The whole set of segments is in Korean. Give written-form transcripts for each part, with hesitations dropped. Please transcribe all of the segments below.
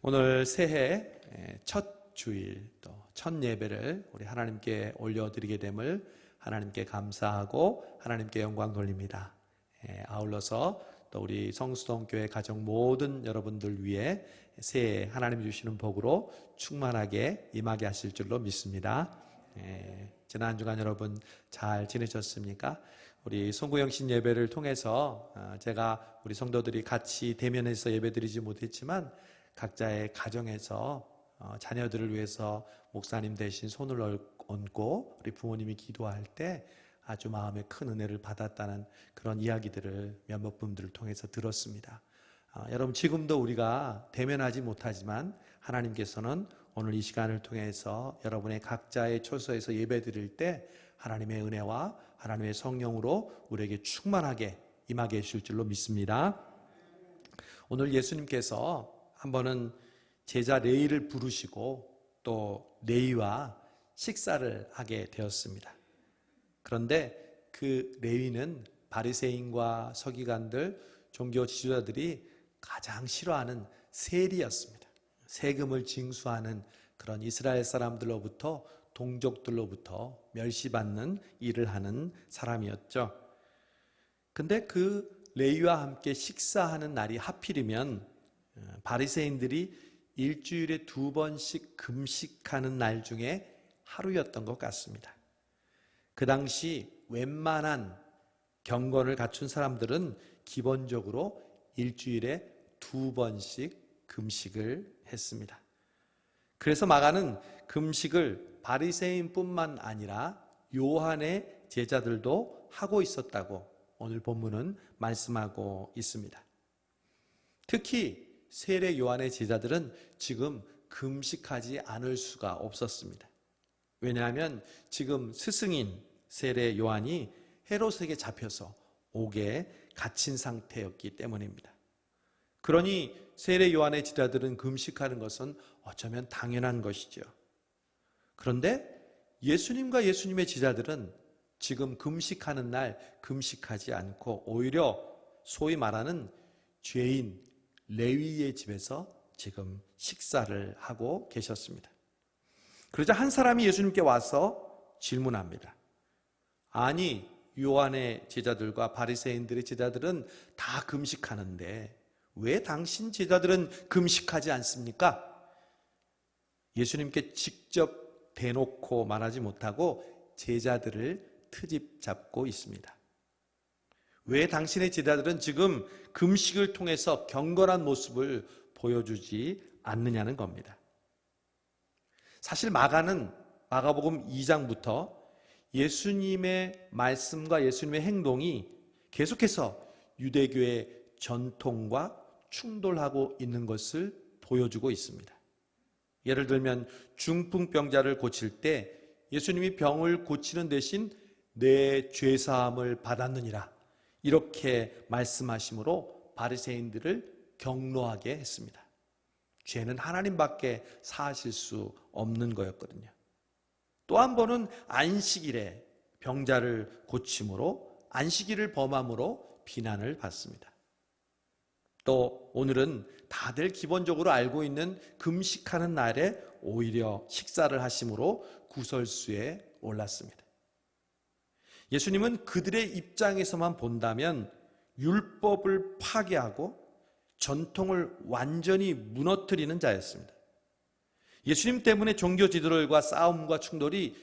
오늘 새해 첫 주일 또 첫 예배를 우리 하나님께 올려드리게 됨을 하나님께 감사하고 하나님께 영광 돌립니다. 아울러서 또 우리 성수동교회 가정 모든 여러분들 위해 새해 하나님 주시는 복으로 충만하게 임하게 하실 줄로 믿습니다. 지난 주간 여러분 잘 지내셨습니까? 우리 송구영신 예배를 통해서 제가 우리 성도들이 같이 대면해서 예배드리지 못했지만 각자의 가정에서 자녀들을 위해서 목사님 대신 손을 얹고 우리 부모님이 기도할 때 아주 마음에 큰 은혜를 받았다는 그런 이야기들을 몇몇 분들을 통해서 들었습니다. 여러분 지금도 우리가 대면하지 못하지만 하나님께서는 오늘 이 시간을 통해서 여러분의 각자의 처소에서 예배드릴 때 하나님의 은혜와 하나님의 성령으로 우리에게 충만하게 임하게 해주실 줄로 믿습니다. 오늘 예수님께서 한 번은 제자 레위를 부르시고 또 레위와 식사를 하게 되었습니다. 그런데 그 레위는 바리새인과 서기관들, 종교 지도자들이 가장 싫어하는 세리였습니다. 세금을 징수하는 그런 이스라엘 사람들로부터 동족들로부터 멸시받는 일을 하는 사람이었죠. 근데 그 레위와 함께 식사하는 날이 하필이면 바리새인들이 일주일에 2번씩 금식하는 날 중에 하루였던 것 같습니다. 그 당시 웬만한 경건을 갖춘 사람들은 기본적으로 일주일에 2번씩 금식을 했습니다. 그래서 마가는 금식을 바리새인뿐만 아니라 요한의 제자들도 하고 있었다고 오늘 본문은 말씀하고 있습니다. 특히 세례 요한의 제자들은 지금 금식하지 않을 수가 없었습니다. 왜냐하면 지금 스승인 세례 요한이 헤롯에게 잡혀서 옥에 갇힌 상태였기 때문입니다. 그러니 세례 요한의 제자들은 금식하는 것은 어쩌면 당연한 것이죠. 그런데 예수님과 예수님의 제자들은 지금 금식하는 날 금식하지 않고 오히려 소위 말하는 죄인 레위의 집에서 지금 식사를 하고 계셨습니다. 그러자 한 사람이 예수님께 와서 질문합니다. 아니, 요한의 제자들과 바리새인들의 제자들은 다 금식하는데 왜 당신 제자들은 금식하지 않습니까? 예수님께 직접 대놓고 말하지 못하고 제자들을 트집 잡고 있습니다. 왜 당신의 제자들은 지금 금식을 통해서 경건한 모습을 보여주지 않느냐는 겁니다. 사실 마가복음 2장부터 예수님의 말씀과 예수님의 행동이 계속해서 유대교의 전통과 충돌하고 있는 것을 보여주고 있습니다. 예를 들면 중풍병자를 고칠 때 예수님이 병을 고치는 대신 내 죄사함을 받았느니라 이렇게 말씀하심으로 바리새인들을 경로하게 했습니다. 죄는 하나님밖에 사하실 수 없는 거였거든요. 또 한 번은 안식일에 병자를 고침으로 안식일을 범함으로 비난을 받습니다. 또 오늘은 다들 기본적으로 알고 있는 금식하는 날에 오히려 식사를 하심으로 구설수에 올랐습니다. 예수님은 그들의 입장에서만 본다면 율법을 파괴하고 전통을 완전히 무너뜨리는 자였습니다. 예수님 때문에 종교 지도자들과 싸움과 충돌이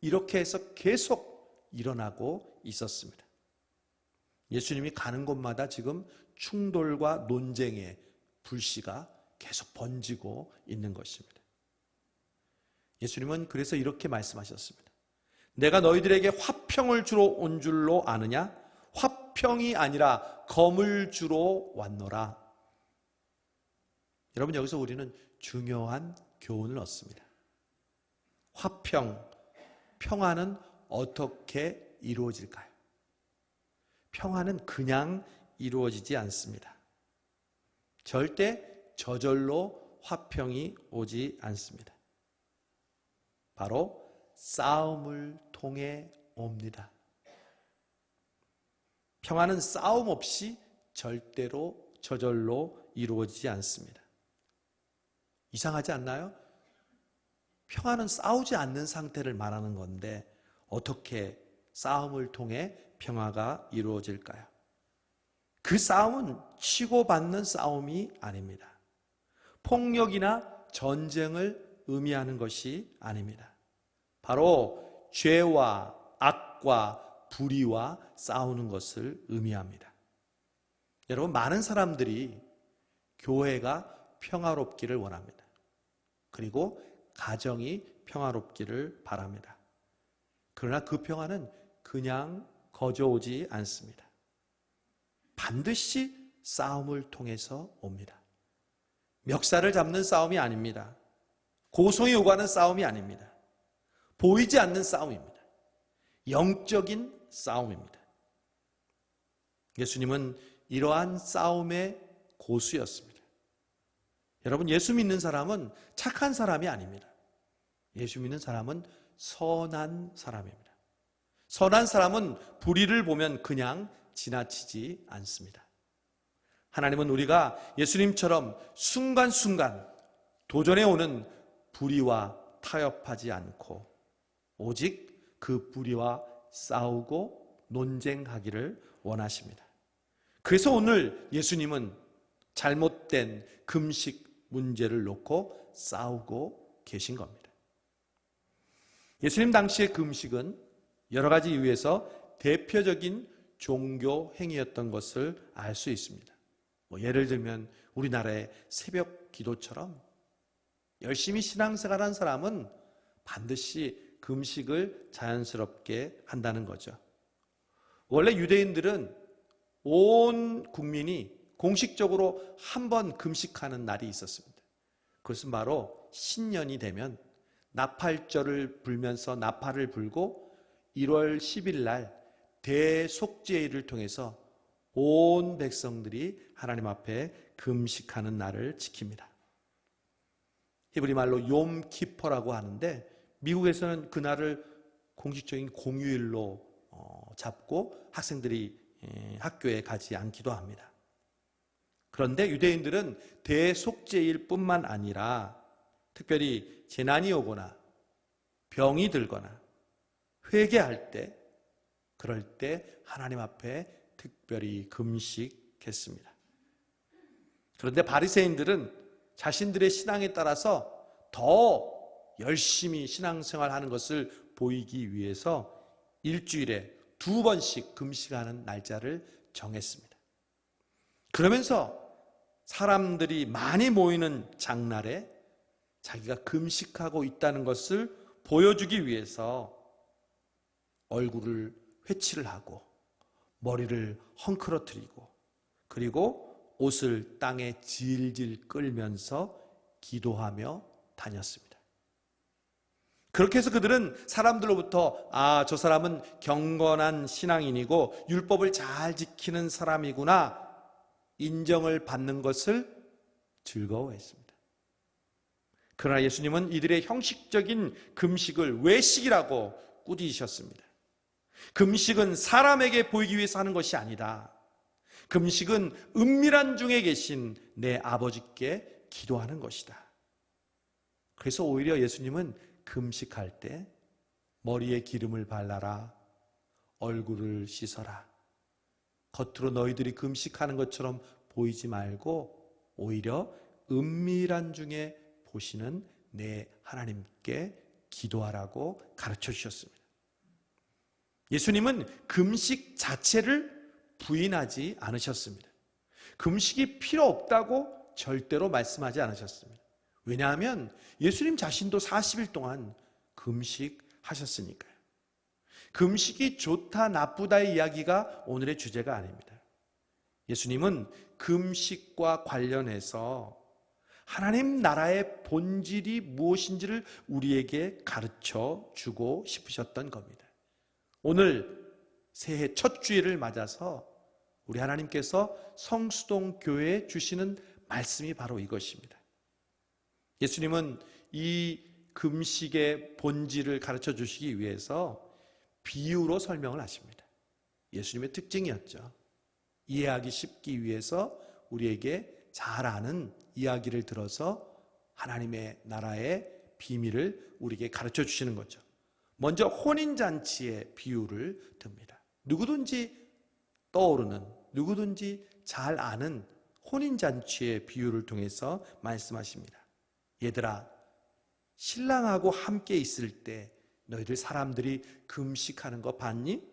이렇게 해서 계속 일어나고 있었습니다. 예수님이 가는 곳마다 지금 충돌과 논쟁의 불씨가 계속 번지고 있는 것입니다. 예수님은 그래서 이렇게 말씀하셨습니다. 내가 너희들에게 화평을 주러 온 줄로 아느냐? 화평이 아니라 검을 주러 왔노라. 여러분 여기서 우리는 중요한 교훈을 얻습니다. 화평, 평화는 어떻게 이루어질까요? 평화는 그냥 이루어지지 않습니다. 절대 저절로 화평이 오지 않습니다. 바로 싸움을 통해 옵니다. 평화는 싸움 없이 절대로 저절로 이루어지지 않습니다. 이상하지 않나요? 평화는 싸우지 않는 상태를 말하는 건데 어떻게 싸움을 통해 평화가 이루어질까요? 그 싸움은 치고받는 싸움이 아닙니다. 폭력이나 전쟁을 의미하는 것이 아닙니다. 바로 죄와 악과 불의와 싸우는 것을 의미합니다. 여러분, 많은 사람들이 교회가 평화롭기를 원합니다. 그리고 가정이 평화롭기를 바랍니다. 그러나 그 평화는 그냥 거저오지 않습니다. 반드시 싸움을 통해서 옵니다. 멱살을 잡는 싸움이 아닙니다. 고성이 오가는 싸움이 아닙니다. 보이지 않는 싸움입니다. 영적인 싸움입니다. 예수님은 이러한 싸움의 고수였습니다. 여러분, 예수 믿는 사람은 착한 사람이 아닙니다. 예수 믿는 사람은 선한 사람입니다. 선한 사람은 불의를 보면 그냥 지나치지 않습니다. 하나님은 우리가 예수님처럼 순간순간 도전해 오는 불의와 타협하지 않고 오직 그 불의와 싸우고 논쟁하기를 원하십니다. 그래서 오늘 예수님은 잘못된 금식 문제를 놓고 싸우고 계신 겁니다. 예수님 당시의 금식은 여러 가지 이유에서 대표적인 종교 행위였던 것을 알 수 있습니다. 예를 들면 우리나라의 새벽 기도처럼 열심히 신앙생활한 사람은 반드시 금식을 자연스럽게 한다는 거죠. 원래 유대인들은 온 국민이 공식적으로 한 번 금식하는 날이 있었습니다. 그것은 바로 신년이 되면 나팔절을 불면서 나팔을 불고 1월 10일 날 대속죄일을 통해서 온 백성들이 하나님 앞에 금식하는 날을 지킵니다. 히브리 말로 욤 키퍼라고 하는데 미국에서는 그날을 공식적인 공휴일로 잡고 학생들이 학교에 가지 않기도 합니다. 그런데 유대인들은 대속죄일 뿐만 아니라 특별히 재난이 오거나 병이 들거나 회개할 때, 그럴 때 하나님 앞에 특별히 금식했습니다. 그런데 바리새인들은 자신들의 신앙에 따라서 더 열심히 신앙생활하는 것을 보이기 위해서 일주일에 2번씩 금식하는 날짜를 정했습니다. 그러면서 사람들이 많이 모이는 장날에 자기가 금식하고 있다는 것을 보여주기 위해서 얼굴을 회치를 하고 머리를 헝클어뜨리고 그리고 옷을 땅에 질질 끌면서 기도하며 다녔습니다. 그렇게 해서 그들은 사람들로부터 저 사람은 경건한 신앙인이고 율법을 잘 지키는 사람이구나 인정을 받는 것을 즐거워했습니다. 그러나 예수님은 이들의 형식적인 금식을 외식이라고 꾸짖으셨습니다. 금식은 사람에게 보이기 위해서 하는 것이 아니다. 금식은 은밀한 중에 계신 내 아버지께 기도하는 것이다. 그래서 오히려 예수님은 금식할 때 머리에 기름을 발라라, 얼굴을 씻어라. 겉으로 너희들이 금식하는 것처럼 보이지 말고 오히려 은밀한 중에 보시는 내 하나님께 기도하라고 가르쳐 주셨습니다. 예수님은 금식 자체를 부인하지 않으셨습니다. 금식이 필요 없다고 절대로 말씀하지 않으셨습니다. 왜냐하면 예수님 자신도 40일 동안 금식하셨으니까요. 금식이 좋다 나쁘다의 이야기가 오늘의 주제가 아닙니다. 예수님은 금식과 관련해서 하나님 나라의 본질이 무엇인지를 우리에게 가르쳐 주고 싶으셨던 겁니다. 오늘 새해 첫 주일을 맞아서 우리 하나님께서 성수동 교회에 주시는 말씀이 바로 이것입니다. 예수님은 이 금식의 본질을 가르쳐 주시기 위해서 비유로 설명을 하십니다. 예수님의 특징이었죠. 이해하기 쉽기 위해서 우리에게 잘 아는 이야기를 들어서 하나님의 나라의 비밀을 우리에게 가르쳐 주시는 거죠. 먼저 혼인잔치의 비유를 듭니다. 누구든지 떠오르는, 누구든지 잘 아는 혼인잔치의 비유를 통해서 말씀하십니다. 얘들아, 신랑하고 함께 있을 때 너희들 사람들이 금식하는 거 봤니?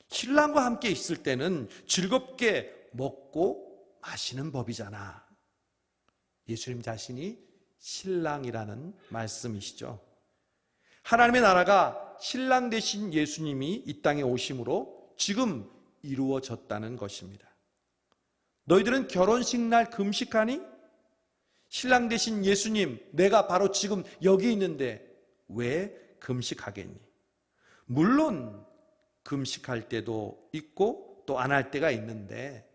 신랑과 함께 있을 때는 즐겁게 먹고 마시는 법이잖아. 예수님 자신이 신랑이라는 말씀이시죠. 하나님의 나라가 신랑 되신 예수님이 이 땅에 오심으로 지금 이루어졌다는 것입니다. 너희들은 결혼식 날 금식하니? 신랑 되신 예수님, 내가 바로 지금 여기 있는데 왜 금식하겠니? 물론 금식할 때도 있고 또 안 할 때가 있는데,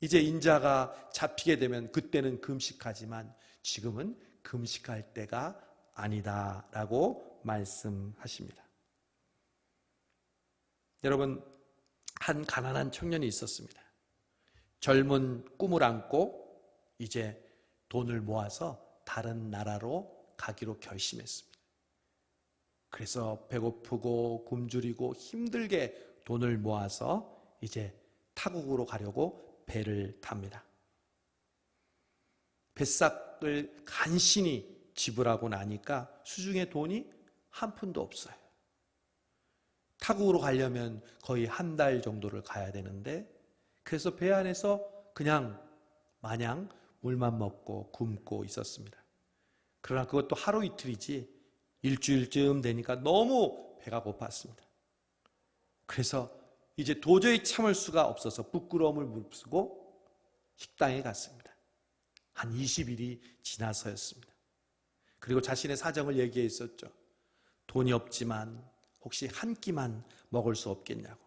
이제 인자가 잡히게 되면 그때는 금식하지만 지금은 금식할 때가 아니다라고 말씀하십니다. 여러분, 한 가난한 청년이 있었습니다. 젊은 꿈을 안고 이제 돈을 모아서 다른 나라로 가기로 결심했습니다. 그래서 배고프고 굶주리고 힘들게 돈을 모아서 이제 타국으로 가려고 배를 탑니다. 뱃삭을 간신히 지불하고 나니까 수중에 돈이 한 푼도 없어요. 타국으로 가려면 거의 한 달 정도를 가야 되는데, 그래서 배 안에서 그냥 마냥 물만 먹고 굶고 있었습니다. 그러나 그것도 하루 이틀이지 일주일쯤 되니까 너무 배가 고팠습니다. 그래서 이제 도저히 참을 수가 없어서 부끄러움을 무릅쓰고 식당에 갔습니다. 한 20일이 지나서였습니다. 그리고 자신의 사정을 얘기했었죠. 돈이 없지만 혹시 한 끼만 먹을 수 없겠냐고.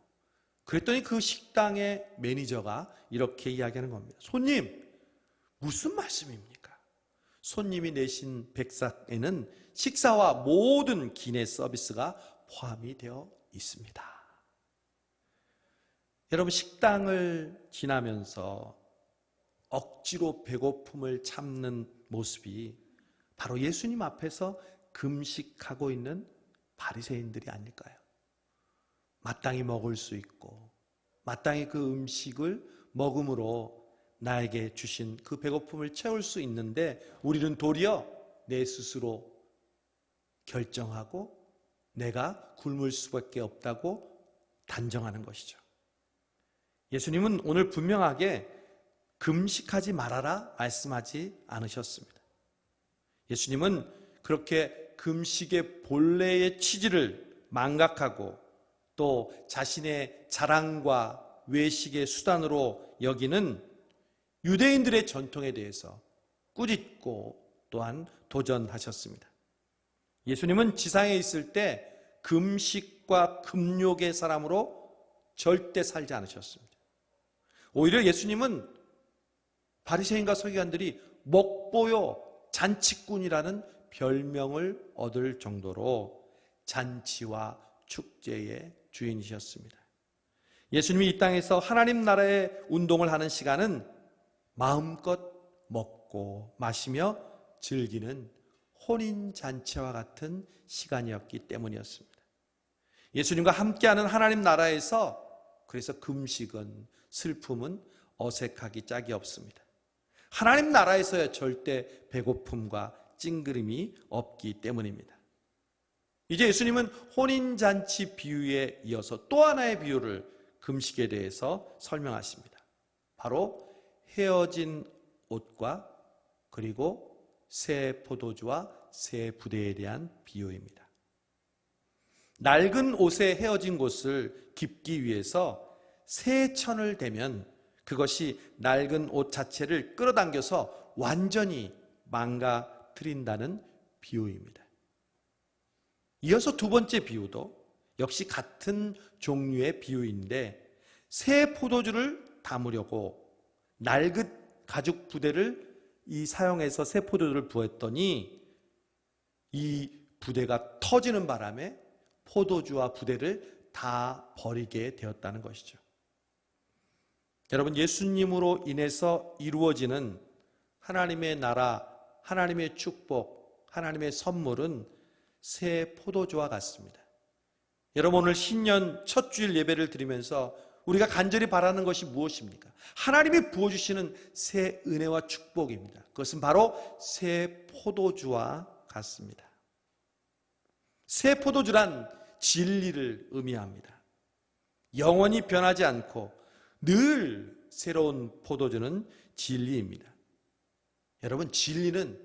그랬더니 그 식당의 매니저가 이렇게 이야기하는 겁니다. 손님, 무슨 말씀입니까? 손님이 내신 백삭에는 식사와 모든 기내 서비스가 포함이 되어 있습니다. 여러분, 식당을 지나면서 억지로 배고픔을 참는 모습이 바로 예수님 앞에서 금식하고 있는 바리새인들이 아닐까요? 마땅히 먹을 수 있고 마땅히 그 음식을 먹음으로 나에게 주신 그 배고픔을 채울 수 있는데, 우리는 도리어 내 스스로 결정하고 내가 굶을 수밖에 없다고 단정하는 것이죠. 예수님은 오늘 분명하게 금식하지 말아라 말씀하지 않으셨습니다. 예수님은 그렇게 금식의 본래의 취지를 망각하고 또 자신의 자랑과 외식의 수단으로 여기는 유대인들의 전통에 대해서 꾸짖고 또한 도전하셨습니다. 예수님은 지상에 있을 때 금식과 금욕의 사람으로 절대 살지 않으셨습니다. 오히려 예수님은 바리새인과 서기관들이 먹보요 잔치꾼이라는 별명을 얻을 정도로 잔치와 축제의 주인이셨습니다. 예수님이 이 땅에서 하나님 나라의 운동을 하는 시간은 마음껏 먹고 마시며 즐기는 혼인잔치와 같은 시간이었기 때문이었습니다. 예수님과 함께하는 하나님 나라에서 그래서 금식은, 슬픔은 어색하기 짝이 없습니다. 하나님 나라에서야 절대 배고픔과 찡그림이 없기 때문입니다. 이제 예수님은 혼인잔치 비유에 이어서 또 하나의 비유를 금식에 대해서 설명하십니다. 바로 헤어진 옷과 그리고 새 포도주와 새 부대에 대한 비유입니다. 낡은 옷에 헤어진 곳을 깁기 위해서 새 천을 대면 그것이 낡은 옷 자체를 끌어당겨서 완전히 망가뜨린다는 비유입니다. 이어서 두 번째 비유도 역시 같은 종류의 비유인데, 새 포도주를 담으려고 낡은 가죽 부대를 사용해서 새 포도주를 부었더니 이 부대가 터지는 바람에 포도주와 부대를 다 버리게 되었다는 것이죠. 여러분, 예수님으로 인해서 이루어지는 하나님의 나라, 하나님의 축복, 하나님의 선물은 새 포도주와 같습니다. 여러분, 오늘 신년 첫 주일 예배를 드리면서 우리가 간절히 바라는 것이 무엇입니까? 하나님이 부어주시는 새 은혜와 축복입니다. 그것은 바로 새 포도주와 같습니다. 새 포도주란 진리를 의미합니다. 영원히 변하지 않고 늘 새로운 포도주는 진리입니다. 여러분, 진리는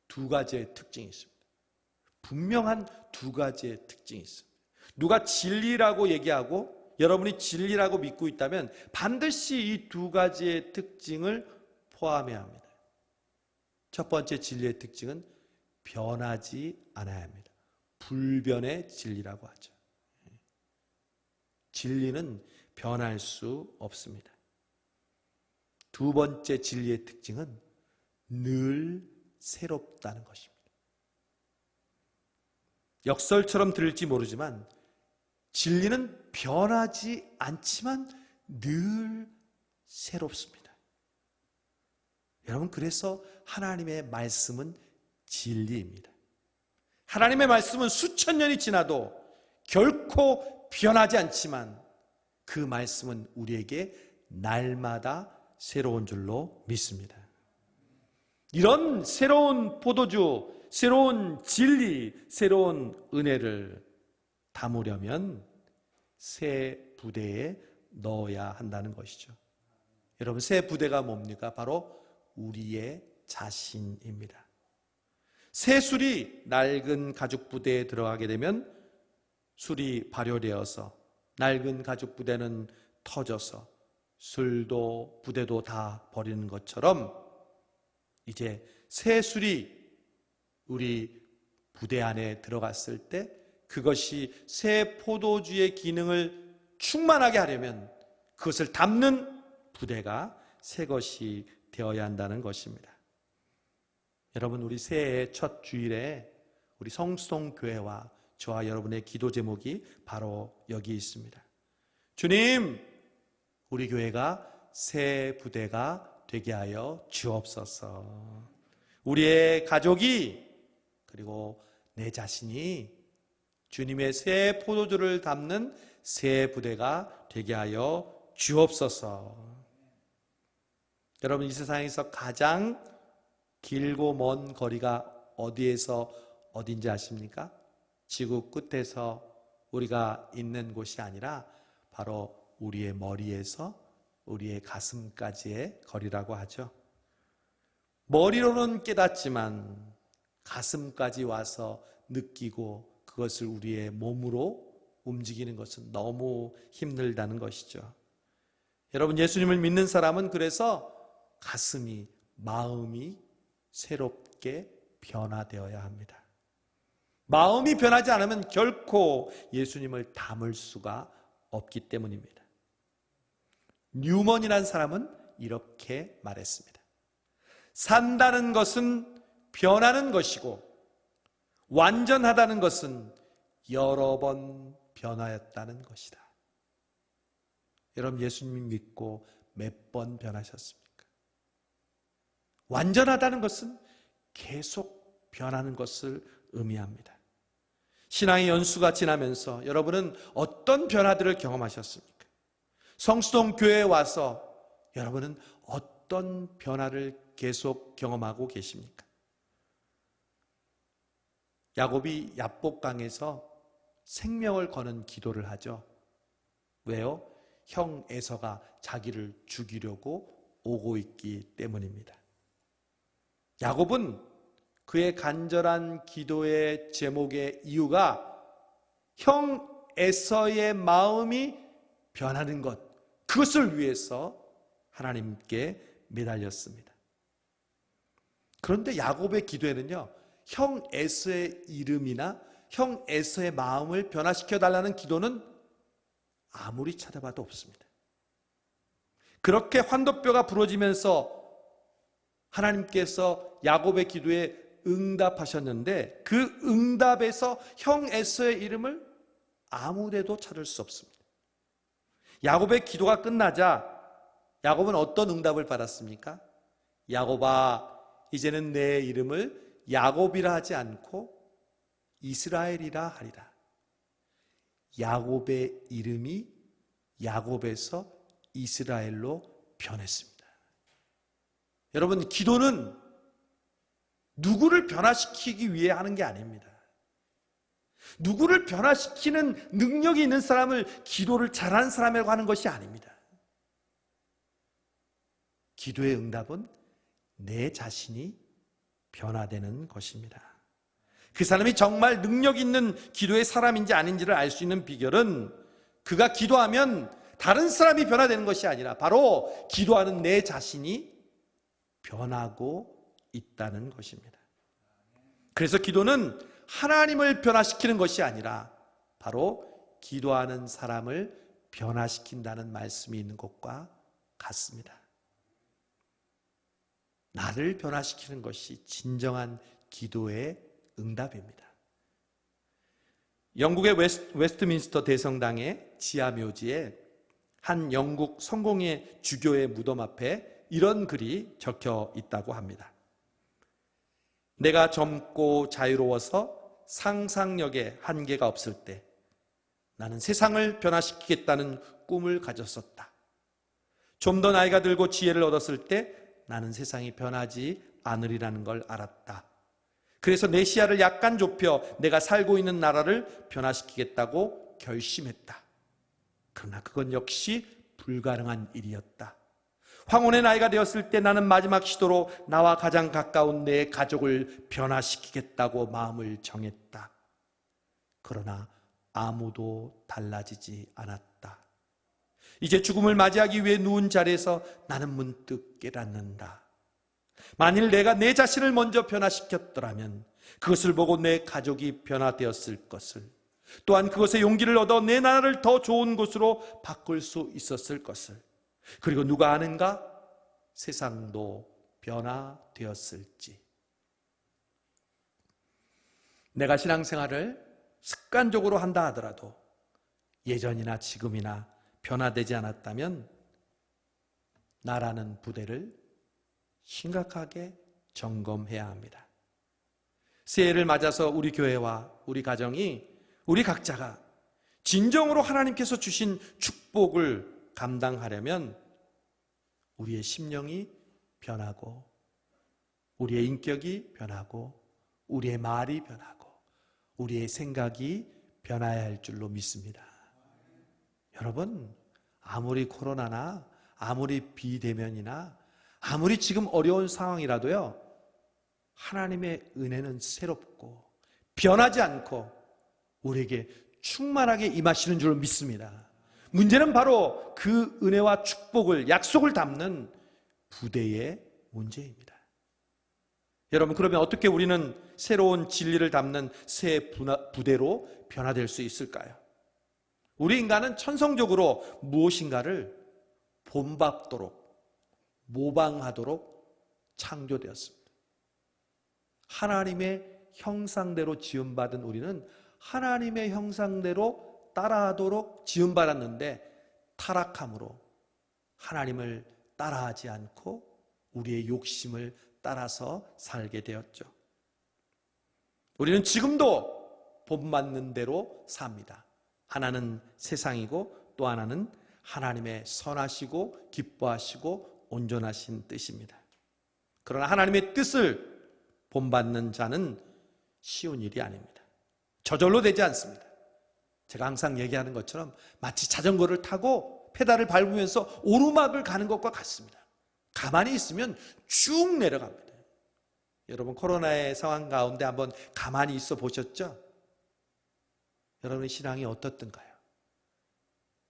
두 가지의 특징이 있습니다. 분명한 두 가지의 특징이 있습니다. 누가 진리라고 얘기하고 여러분이 진리라고 믿고 있다면 반드시 이 두 가지의 특징을 포함해야 합니다. 첫 번째 진리의 특징은 변하지 않아야 합니다. 불변의 진리라고 하죠. 진리는 변할 수 없습니다. 두 번째 진리의 특징은 늘 새롭다는 것입니다. 역설처럼 들릴지 모르지만 진리는 변하지 않지만 늘 새롭습니다. 여러분, 그래서 하나님의 말씀은 진리입니다. 하나님의 말씀은 수천 년이 지나도 결코 변하지 않지만 그 말씀은 우리에게 날마다 새로운 줄로 믿습니다. 이런 새로운 포도주, 새로운 진리, 새로운 은혜를 담으려면 새 부대에 넣어야 한다는 것이죠. 여러분, 새 부대가 뭡니까? 바로 우리의 자신입니다. 새 술이 낡은 가죽 부대에 들어가게 되면 술이 발효되어서 낡은 가죽 부대는 터져서 술도 부대도 다 버리는 것처럼 이제 새 술이 우리 부대 안에 들어갔을 때 그것이 새 포도주의 기능을 충만하게 하려면 그것을 담는 부대가 새 것이 되어야 한다는 것입니다. 여러분, 우리 새해 첫 주일에 우리 성수동교회와 저와 여러분의 기도 제목이 바로 여기 있습니다. 주님, 우리 교회가 새 부대가 되게 하여 주옵소서. 우리의 가족이 그리고 내 자신이 주님의 새 포도주를 담는 새 부대가 되게 하여 주옵소서. 여러분, 이 세상에서 가장 길고 먼 거리가 어디에서 어딘지 아십니까? 지구 끝에서 우리가 있는 곳이 아니라 바로 우리의 머리에서 우리의 가슴까지의 거리라고 하죠. 머리로는 깨닫지만 가슴까지 와서 느끼고 그것을 우리의 몸으로 움직이는 것은 너무 힘들다는 것이죠. 여러분, 예수님을 믿는 사람은 그래서 가슴이, 마음이 새롭게 변화되어야 합니다. 마음이 변하지 않으면 결코 예수님을 담을 수가 없기 때문입니다. 뉴먼이라는 사람은 이렇게 말했습니다. 산다는 것은 변하는 것이고 완전하다는 것은 여러 번 변하였다는 것이다. 여러분, 예수님 믿고 몇 번 변하셨습니까? 완전하다는 것은 계속 변하는 것을 의미합니다. 신앙의 연수가 지나면서 여러분은 어떤 변화들을 경험하셨습니까? 성수동 교회에 와서 여러분은 어떤 변화를 계속 경험하고 계십니까? 야곱이 야복강에서 생명을 거는 기도를 하죠. 왜요? 형 에서가 자기를 죽이려고 오고 있기 때문입니다. 야곱은 그의 간절한 기도의 제목의 이유가 형 에서의 마음이 변하는 것, 그것을 위해서 하나님께 매달렸습니다. 그런데 야곱의 기도에는요, 형 에서의 이름이나 형 에서의 마음을 변화시켜 달라는 기도는 아무리 찾아봐도 없습니다. 그렇게 환도뼈가 부러지면서 하나님께서 야곱의 기도에 응답하셨는데 그 응답에서 형 에서의 이름을 아무데도 찾을 수 없습니다. 야곱의 기도가 끝나자 야곱은 어떤 응답을 받았습니까? 야곱아, 이제는 내 이름을 야곱이라 하지 않고 이스라엘이라 하리라. 야곱의 이름이 야곱에서 이스라엘로 변했습니다. 여러분, 기도는 누구를 변화시키기 위해 하는 게 아닙니다. 누구를 변화시키는 능력이 있는 사람을 기도를 잘하는 사람이라고 하는 것이 아닙니다. 기도의 응답은 내 자신이 변화되는 것입니다. 그 사람이 정말 능력 있는 기도의 사람인지 아닌지를 알 수 있는 비결은 그가 기도하면 다른 사람이 변화되는 것이 아니라 바로 기도하는 내 자신이 변하고 있다는 것입니다. 그래서 기도는 하나님을 변화시키는 것이 아니라 바로 기도하는 사람을 변화시킨다는 말씀이 있는 것과 같습니다. 나를 변화시키는 것이 진정한 기도의 응답입니다. 영국의 웨스트민스터 대성당의 지하묘지에 한 영국 성공의 주교의 무덤 앞에 이런 글이 적혀 있다고 합니다. 내가 젊고 자유로워서 상상력에 한계가 없을 때 나는 세상을 변화시키겠다는 꿈을 가졌었다. 좀 더 나이가 들고 지혜를 얻었을 때 나는 세상이 변하지 않으리라는 걸 알았다. 그래서 내 시야를 약간 좁혀 내가 살고 있는 나라를 변화시키겠다고 결심했다. 그러나 그건 역시 불가능한 일이었다. 황혼의 나이가 되었을 때 나는 마지막 시도로 나와 가장 가까운 내 가족을 변화시키겠다고 마음을 정했다. 그러나 아무도 달라지지 않았다. 이제 죽음을 맞이하기 위해 누운 자리에서 나는 문득 깨닫는다. 만일 내가 내 자신을 먼저 변화시켰더라면 그것을 보고 내 가족이 변화되었을 것을, 또한 그것에 용기를 얻어 내 나라를 더 좋은 곳으로 바꿀 수 있었을 것을, 그리고 누가 아는가? 세상도 변화되었을지. 내가 신앙생활을 습관적으로 한다 하더라도 예전이나 지금이나 변화되지 않았다면 나라는 부대를 심각하게 점검해야 합니다. 새해를 맞아서 우리 교회와 우리 가정이, 우리 각자가 진정으로 하나님께서 주신 축복을 감당하려면 우리의 심령이 변하고 우리의 인격이 변하고 우리의 말이 변하고 우리의 생각이 변해야 할 줄로 믿습니다. 여러분, 아무리 코로나나 아무리 비대면이나 아무리 지금 어려운 상황이라도요, 하나님의 은혜는 새롭고 변하지 않고 우리에게 충만하게 임하시는 줄 믿습니다. 문제는 바로 그 은혜와 축복을, 약속을 담는 부대의 문제입니다. 여러분, 그러면 어떻게 우리는 새로운 진리를 담는 새 부대로 변화될 수 있을까요? 우리 인간은 천성적으로 무엇인가를 본받도록, 모방하도록 창조되었습니다. 하나님의 형상대로 지음받은 우리는 하나님의 형상대로 따라하도록 지음받았는데 타락함으로 하나님을 따라하지 않고 우리의 욕심을 따라서 살게 되었죠. 우리는 지금도 본받는 대로 삽니다. 하나는 세상이고 또 하나는 하나님의 선하시고 기뻐하시고 온전하신 뜻입니다. 그러나 하나님의 뜻을 본받는 자는 쉬운 일이 아닙니다. 저절로 되지 않습니다. 제가 항상 얘기하는 것처럼 마치 자전거를 타고 페달을 밟으면서 오르막을 가는 것과 같습니다. 가만히 있으면 쭉 내려갑니다. 여러분, 코로나의 상황 가운데 한번 가만히 있어 보셨죠? 여러분의 신앙이 어떻던가요?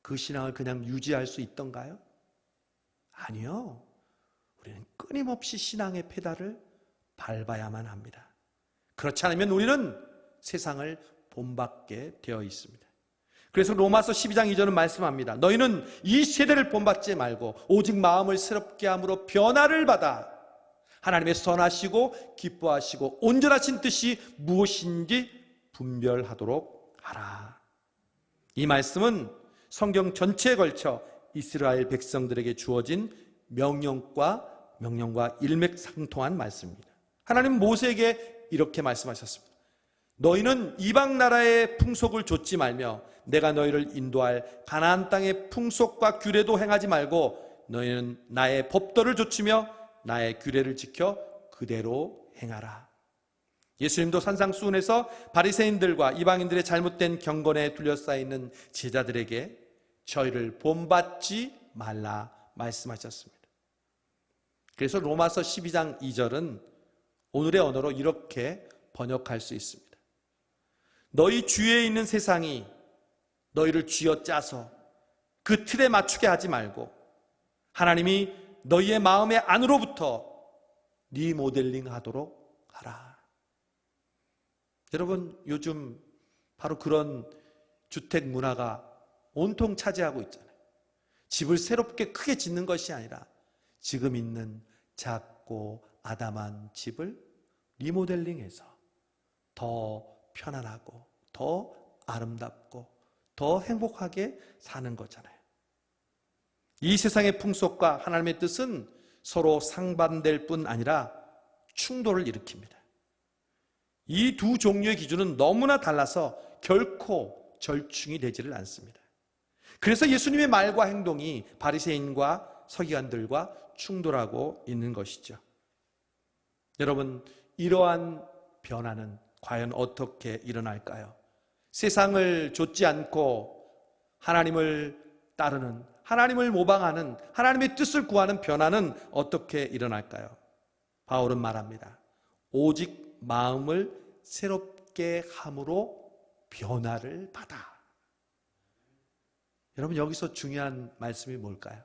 그 신앙을 그냥 유지할 수 있던가요? 아니요. 우리는 끊임없이 신앙의 페달을 밟아야만 합니다. 그렇지 않으면 우리는 세상을 본받게 되어 있습니다. 그래서 로마서 12장 2절은 말씀합니다. 너희는 이 세대를 본받지 말고 오직 마음을 새롭게 함으로 변화를 받아 하나님의 선하시고 기뻐하시고 온전하신 뜻이 무엇인지 분별하도록 하라. 이 말씀은 성경 전체에 걸쳐 이스라엘 백성들에게 주어진 명령과 일맥상통한 말씀입니다. 하나님 모세에게 이렇게 말씀하셨습니다. 너희는 이방 나라의 풍속을 좇지 말며 내가 너희를 인도할 가나안 땅의 풍속과 규례도 행하지 말고 너희는 나의 법도를 좇으며 나의 규례를 지켜 그대로 행하라. 예수님도 산상수훈에서 바리새인들과 이방인들의 잘못된 경건에 둘러싸여 있는 제자들에게 저희를 본받지 말라 말씀하셨습니다. 그래서 로마서 12장 2절은 오늘의 언어로 이렇게 번역할 수 있습니다. 너희 주위에 있는 세상이 너희를 쥐어짜서 그 틀에 맞추게 하지 말고 하나님이 너희의 마음의 안으로부터 리모델링 하도록 하라. 여러분, 요즘 바로 그런 주택 문화가 온통 차지하고 있잖아요. 집을 새롭게 크게 짓는 것이 아니라 지금 있는 작고 아담한 집을 리모델링해서 더 편안하고 더 아름답고 더 행복하게 사는 거잖아요. 이 세상의 풍속과 하나님의 뜻은 서로 상반될 뿐 아니라 충돌을 일으킵니다. 이 두 종류의 기준은 너무나 달라서 결코 절충이 되지를 않습니다. 그래서 예수님의 말과 행동이 바리새인과 서기관들과 충돌하고 있는 것이죠. 여러분, 이러한 변화는 과연 어떻게 일어날까요? 세상을 좇지 않고 하나님을 따르는, 하나님을 모방하는, 하나님의 뜻을 구하는 변화는 어떻게 일어날까요? 바울은 말합니다. 오직 마음을 새롭게 함으로 변화를 받아. 여러분, 여기서 중요한 말씀이 뭘까요?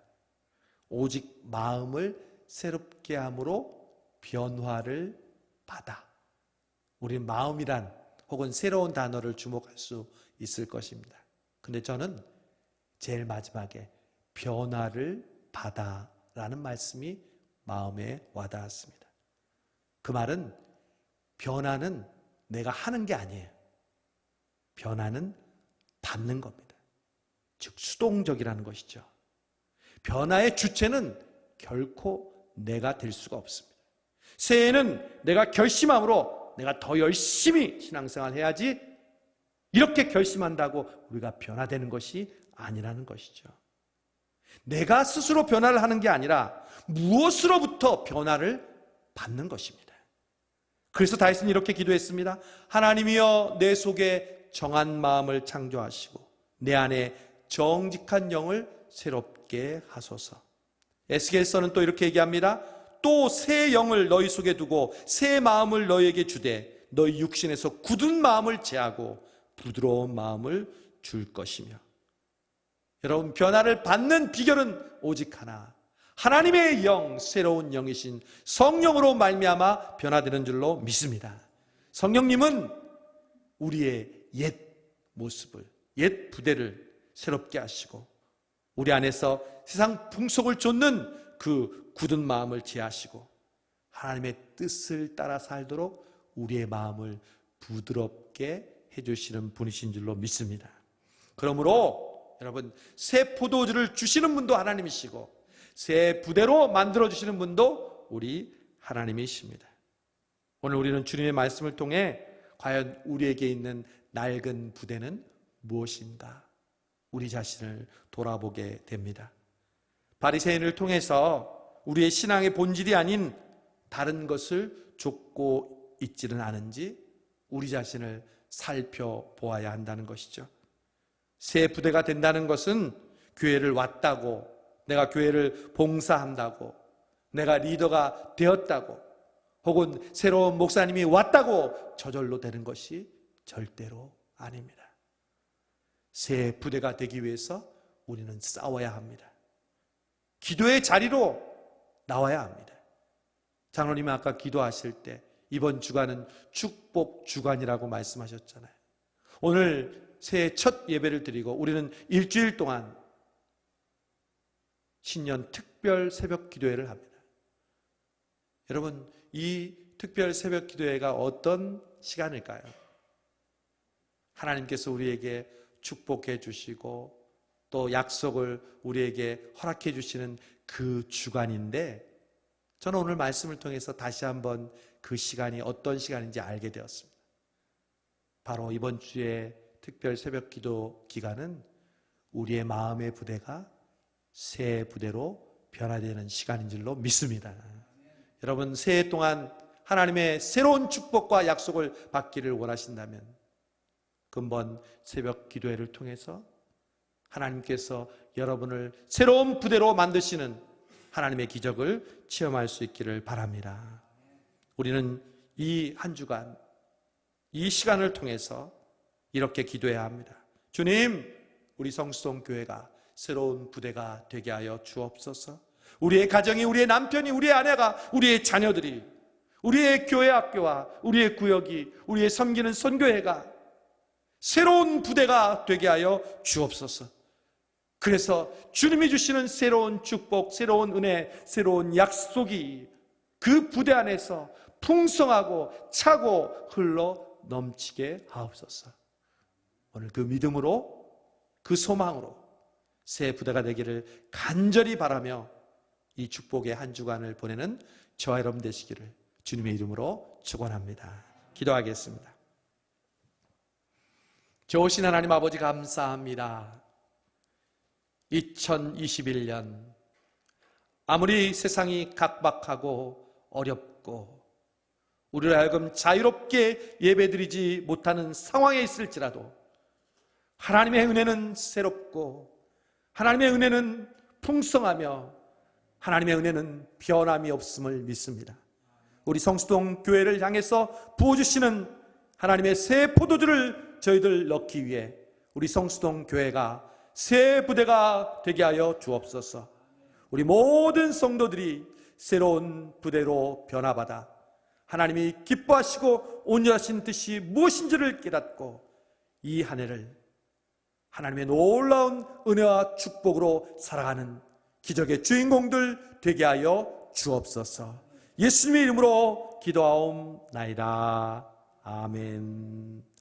오직 마음을 새롭게 함으로 변화를 받아. 우리 마음이란 혹은 새로운 단어를 주목할 수 있을 것입니다. 근데 저는 제일 마지막에 변화를 받아라는 말씀이 마음에 와닿았습니다. 그 말은 변화는 내가 하는 게 아니에요. 변화는 받는 겁니다. 즉 수동적이라는 것이죠. 변화의 주체는 결코 내가 될 수가 없습니다. 새해에는 내가 결심함으로 내가 더 열심히 신앙생활 해야지 이렇게 결심한다고 우리가 변화되는 것이 아니라는 것이죠. 내가 스스로 변화를 하는 게 아니라 무엇으로부터 변화를 받는 것입니다. 그래서 다윗은 이렇게 기도했습니다. 하나님이여 내 속에 정한 마음을 창조하시고 내 안에 정직한 영을 새롭게 하소서. 에스겔서는 또 이렇게 얘기합니다. 또 새 영을 너희 속에 두고 새 마음을 너희에게 주되 너희 육신에서 굳은 마음을 제하고 부드러운 마음을 줄 것이며. 여러분, 변화를 받는 비결은 오직 하나, 하나님의 영, 새로운 영이신 성령으로 말미암아 변화되는 줄로 믿습니다. 성령님은 우리의 옛 모습을, 옛 부대를 새롭게 하시고 우리 안에서 세상 풍속을 좇는 그 굳은 마음을 제하시고 하나님의 뜻을 따라 살도록 우리의 마음을 부드럽게 해주시는 분이신 줄로 믿습니다. 그러므로 여러분, 새 포도주를 주시는 분도 하나님이시고 새 부대로 만들어주시는 분도 우리 하나님이십니다. 오늘 우리는 주님의 말씀을 통해 과연 우리에게 있는 낡은 부대는 무엇인가? 우리 자신을 돌아보게 됩니다. 바리새인을 통해서 우리의 신앙의 본질이 아닌 다른 것을 좇고 있지는 않은지 우리 자신을 살펴보아야 한다는 것이죠. 새 부대가 된다는 것은 교회를 왔다고, 내가 교회를 봉사한다고, 내가 리더가 되었다고, 혹은 새로운 목사님이 왔다고 저절로 되는 것이 절대로 아닙니다. 새 부대가 되기 위해서 우리는 싸워야 합니다. 기도의 자리로 나와야 합니다. 장로님이 아까 기도하실 때 이번 주간은 축복 주간이라고 말씀하셨잖아요. 오늘 새해 첫 예배를 드리고 우리는 일주일 동안 신년 특별 새벽 기도회를 합니다. 여러분, 이 특별 새벽 기도회가 어떤 시간일까요? 하나님께서 우리에게 축복해 주시고 또 약속을 우리에게 허락해 주시는 그 주간인데, 저는 오늘 말씀을 통해서 다시 한번 그 시간이 어떤 시간인지 알게 되었습니다. 바로 이번 주에 특별 새벽 기도 기간은 우리의 마음의 부대가 새 부대로 변화되는 시간인 줄로 믿습니다. 여러분, 새해 동안 하나님의 새로운 축복과 약속을 받기를 원하신다면 근본 새벽 기도회를 통해서 하나님께서 여러분을 새로운 부대로 만드시는 하나님의 기적을 체험할 수 있기를 바랍니다. 우리는 이 한 주간, 이 시간을 통해서 이렇게 기도해야 합니다. 주님, 우리 성수동 교회가 새로운 부대가 되게 하여 주옵소서. 우리의 가정이, 우리의 남편이, 우리의 아내가, 우리의 자녀들이, 우리의 교회 학교와 우리의 구역이, 우리의 섬기는 선교회가 새로운 부대가 되게 하여 주옵소서. 그래서 주님이 주시는 새로운 축복, 새로운 은혜, 새로운 약속이 그 부대 안에서 풍성하고 차고 흘러 넘치게 하옵소서. 오늘 그 믿음으로, 그 소망으로 새 부대가 되기를 간절히 바라며 이 축복의 한 주간을 보내는 저와 여러분 되시기를 주님의 이름으로 축원합니다. 기도하겠습니다. 좋으신 하나님 아버지, 감사합니다. 2021년 아무리 세상이 각박하고 어렵고 우리를 하여금 자유롭게 예배드리지 못하는 상황에 있을지라도 하나님의 은혜는 새롭고 하나님의 은혜는 풍성하며 하나님의 은혜는 변함이 없음을 믿습니다. 우리 성수동 교회를 향해서 부어주시는 하나님의 새 포도주를 저희들 넣기 위해 우리 성수동 교회가 새 부대가 되게 하여 주옵소서. 우리 모든 성도들이 새로운 부대로 변화받아 하나님이 기뻐하시고 온전하신 뜻이 무엇인지를 깨닫고 이 한 해를 하나님의 놀라운 은혜와 축복으로 살아가는 기적의 주인공들 되게 하여 주옵소서. 예수님의 이름으로 기도하옵나이다. 아멘.